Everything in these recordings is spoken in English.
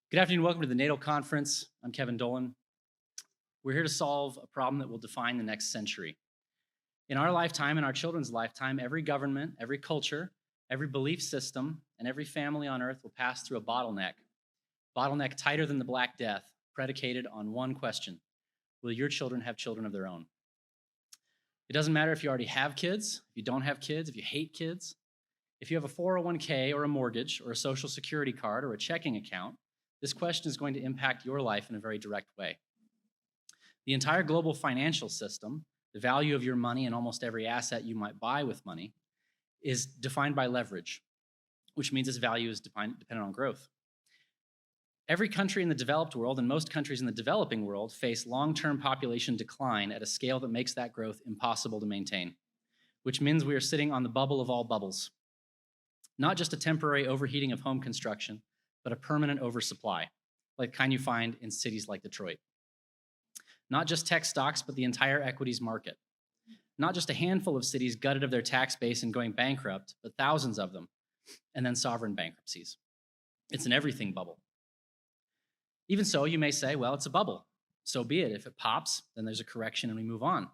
Good afternoon. Welcome to the Natal Conference. I'm Kevin Dolan. We're here to solve a problem that will define the next century. In our lifetime, in our children's lifetime, every government, every culture, every belief system, and every family on earth will pass through a bottleneck tighter than the Black Death, predicated on one question: will your children have children of their own? It doesn't matter if you already have kids, if you don't have kids, if you hate kids, if you have a 401k or a mortgage or a social security card or a checking account. This question is going to impact your life in a very direct way. The entire global financial system, the value of your money and almost every asset you might buy with money, is defined by leverage, which means its value is dependent on growth. Every country in the developed world and most countries in the developing world face long-term population decline at a scale that makes that growth impossible to maintain, which means we are sitting on the bubble of all bubbles. Not just a temporary overheating of home construction, but a permanent oversupply, like the kind you find in cities like Detroit. Not just tech stocks, but the entire equities market. Not just a handful of cities gutted of their tax base and going bankrupt, but thousands of them, and then sovereign bankruptcies. It's an everything bubble. Even so, you may say, well, it's a bubble. So be it. If it pops, then there's a correction and we move on.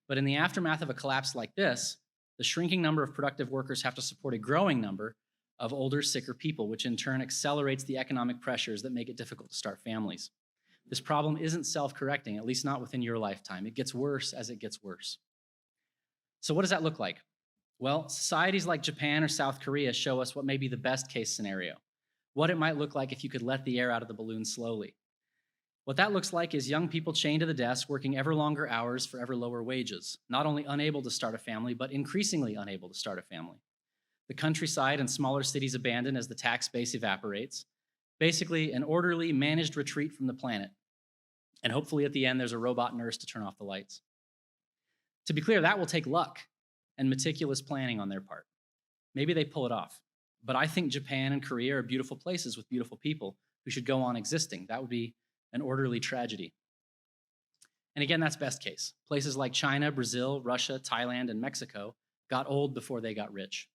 But in the aftermath of a collapse like this, the shrinking number of productive workers have to support a growing number of older, sicker people, which in turn accelerates the economic pressures that make it difficult to start families. This problem isn't self-correcting, at least not within your lifetime. It gets worse as it gets worse. So what does that look like? Well, societies like Japan or South Korea show us what may be the best case scenario, what it might look like if you could let the air out of the balloon slowly. What that looks like is young people chained to the desk, working ever longer hours for ever lower wages, not only unable to start a family, but increasingly unable to start a family. The countryside and smaller cities abandoned as the tax base evaporates. Basically, an orderly, managed retreat from the planet. And hopefully at the end, there's a robot nurse to turn off the lights. To be clear, that will take luck and meticulous planning on their part. Maybe they pull it off. But I think Japan and Korea are beautiful places with beautiful people who should go on existing. That would be an orderly tragedy. And again, that's best case. Places like China, Brazil, Russia, Thailand, and Mexico got old before they got rich.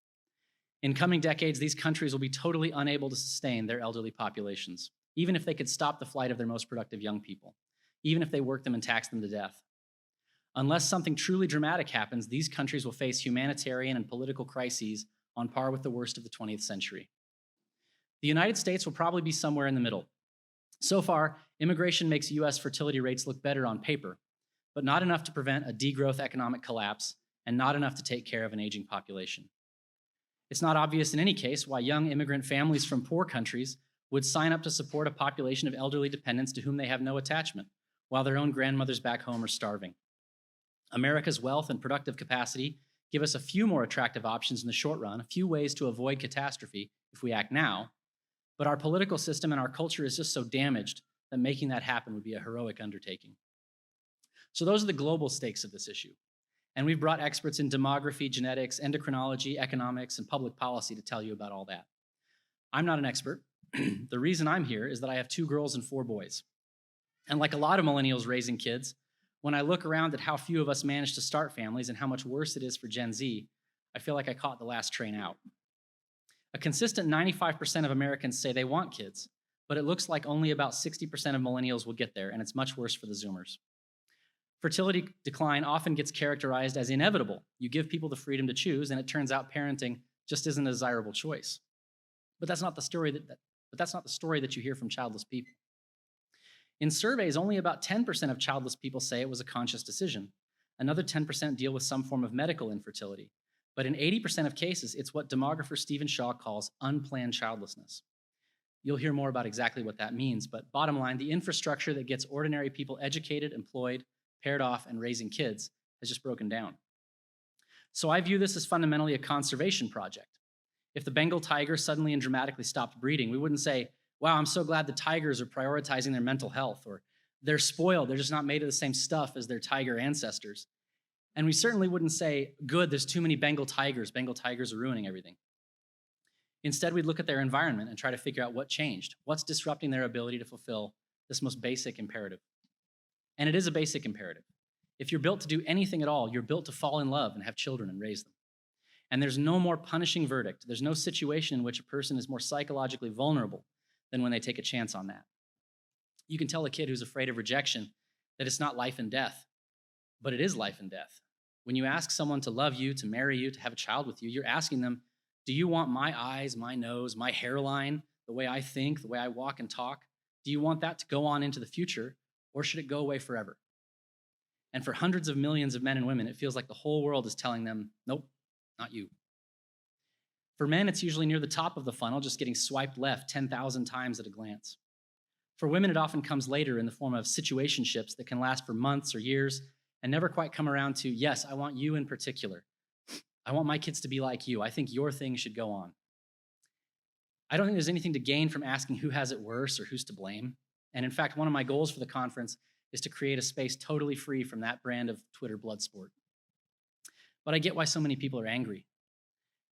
In coming decades, these countries will be totally unable to sustain their elderly populations, even if they could stop the flight of their most productive young people, even if they work them and tax them to death. Unless something truly dramatic happens, these countries will face humanitarian and political crises on par with the worst of the 20th century. The United States will probably be somewhere in the middle. So far, immigration makes US fertility rates look better on paper, but not enough to prevent a degrowth economic collapse and not enough to take care of an aging population. It's not obvious in any case why young immigrant families from poor countries would sign up to support a population of elderly dependents to whom they have no attachment, while their own grandmothers back home are starving. America's wealth and productive capacity give us a few more attractive options in the short run, a few ways to avoid catastrophe if we act now, but our political system and our culture is just so damaged that making that happen would be a heroic undertaking. So those are the global stakes of this issue. And we've brought experts in demography, genetics, endocrinology, economics, and public policy to tell you about all that. I'm not an expert. The reason I'm here is that I have 2 girls and 4 boys. And like a lot of millennials raising kids, when I look around at how few of us manage to start families and how much worse it is for Gen Z, I feel like I caught the last train out. A consistent 95% of Americans say they want kids, but it looks like only about 60% of millennials will get there, and it's much worse for the Zoomers. Fertility decline often gets characterized as inevitable. You give people the freedom to choose, and it turns out parenting just isn't a desirable choice. But that's not the story that you hear from childless people. In surveys, only about 10% of childless people say it was a conscious decision. Another 10% deal with some form of medical infertility. But in 80% of cases, it's what demographer Stephen Shaw calls unplanned childlessness. You'll hear more about exactly what that means, but bottom line, the infrastructure that gets ordinary people educated, employed, paired off, and raising kids has just broken down. So I view this as fundamentally a conservation project. If the Bengal tiger suddenly and dramatically stopped breeding, we wouldn't say, wow, I'm so glad the tigers are prioritizing their mental health, or they're spoiled, they're just not made of the same stuff as their tiger ancestors. And we certainly wouldn't say, good, there's too many Bengal tigers are ruining everything. Instead, we'd look at their environment and try to figure out what changed, what's disrupting their ability to fulfill this most basic imperative. And it is a basic imperative. If you're built to do anything at all, you're built to fall in love and have children and raise them. And there's no more punishing verdict. There's no situation in which a person is more psychologically vulnerable than when they take a chance on that. You can tell a kid who's afraid of rejection that it's not life and death, but it is life and death. When you ask someone to love you, to marry you, to have a child with you, you're asking them, do you want my eyes, my nose, my hairline, the way I think, the way I walk and talk? Do you want that to go on into the future, or should it go away forever? And for hundreds of millions of men and women, it feels like the whole world is telling them, nope, not you. For men, it's usually near the top of the funnel, just getting swiped left 10,000 times at a glance. For women, it often comes later in the form of situationships that can last for months or years and never quite come around to, yes, I want you in particular. I want my kids to be like you. I think your thing should go on. I don't think there's anything to gain from asking who has it worse or who's to blame. And in fact, one of my goals for the conference is to create a space totally free from that brand of Twitter blood sport. But I get why so many people are angry.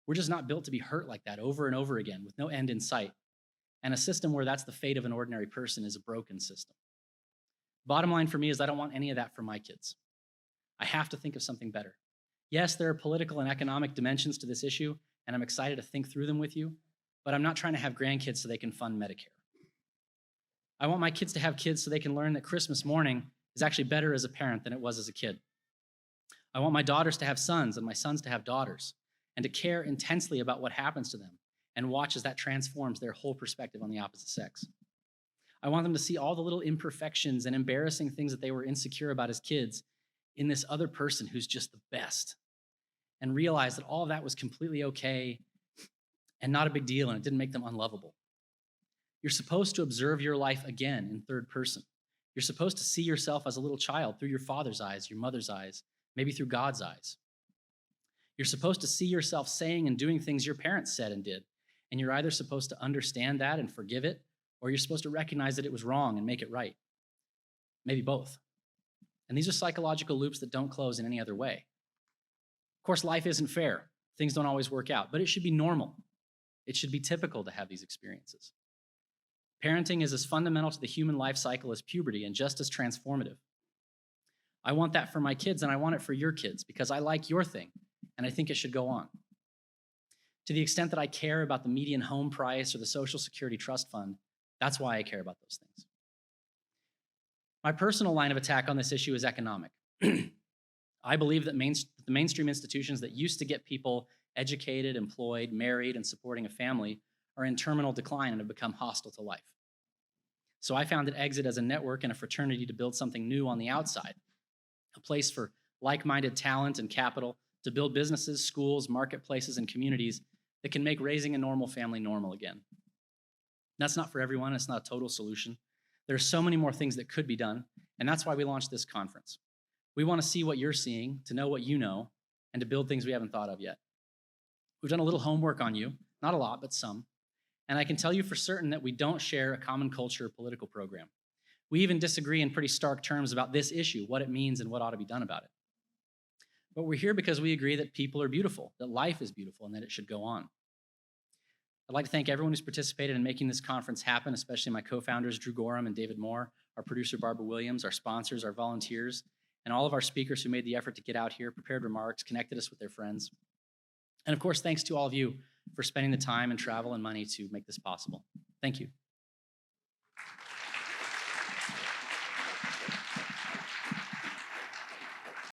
We're just not built to be hurt like that over and over again with no end in sight. And a system where that's the fate of an ordinary person is a broken system. Bottom line for me is I don't want any of that for my kids. I have to think of something better. Yes, there are political and economic dimensions to this issue, and I'm excited to think through them with you, but I'm not trying to have grandkids so they can fund Medicare. I want my kids to have kids so they can learn that Christmas morning is actually better as a parent than it was as a kid. I want my daughters to have sons and my sons to have daughters, and to care intensely about what happens to them and watch as that transforms their whole perspective on the opposite sex. I want them to see all the little imperfections and embarrassing things that they were insecure about as kids in this other person who's just the best, and realize that all of that was completely okay and not a big deal, and it didn't make them unlovable. You're supposed to observe your life again in third person. You're supposed to see yourself as a little child through your father's eyes, your mother's eyes, maybe through God's eyes. You're supposed to see yourself saying and doing things your parents said and did, and you're either supposed to understand that and forgive it, or you're supposed to recognize that it was wrong and make it right. Maybe both. And these are psychological loops that don't close in any other way. Of course, life isn't fair. Things don't always work out, but it should be normal. It should be typical to have these experiences. Parenting is as fundamental to the human life cycle as puberty and just as transformative. I want that for my kids, and I want it for your kids because I like your thing, and I think it should go on. To the extent that I care about the median home price or the Social Security Trust Fund, that's why I care about those things. My personal line of attack on this issue is economic. I believe that the mainstream institutions that used to get people educated, employed, married, and supporting a family are in terminal decline and have become hostile to life. So I founded Exit as a network and a fraternity to build something new on the outside, a place for like-minded talent and capital to build businesses, schools, marketplaces, and communities that can make raising a normal family normal again. That's not for everyone. It's not a total solution. There are so many more things that could be done, and that's why we launched this conference. We want to see what you're seeing, to know what you know, and to build things we haven't thought of yet. We've done a little homework on you, not a lot, but some, and I can tell you for certain that we don't share a common culture or political program. We even disagree in pretty stark terms about this issue, what it means and what ought to be done about it. But we're here because we agree that people are beautiful, that life is beautiful, and that it should go on. I'd like to thank everyone who's participated in making this conference happen, especially my co-founders, Drew Gorham and David Moore, our producer, Barbara Williams, our sponsors, our volunteers, and all of our speakers who made the effort to get out here, prepared remarks, connected us with their friends. And of course, thanks to all of you for spending the time and travel and money to make this possible. Thank you.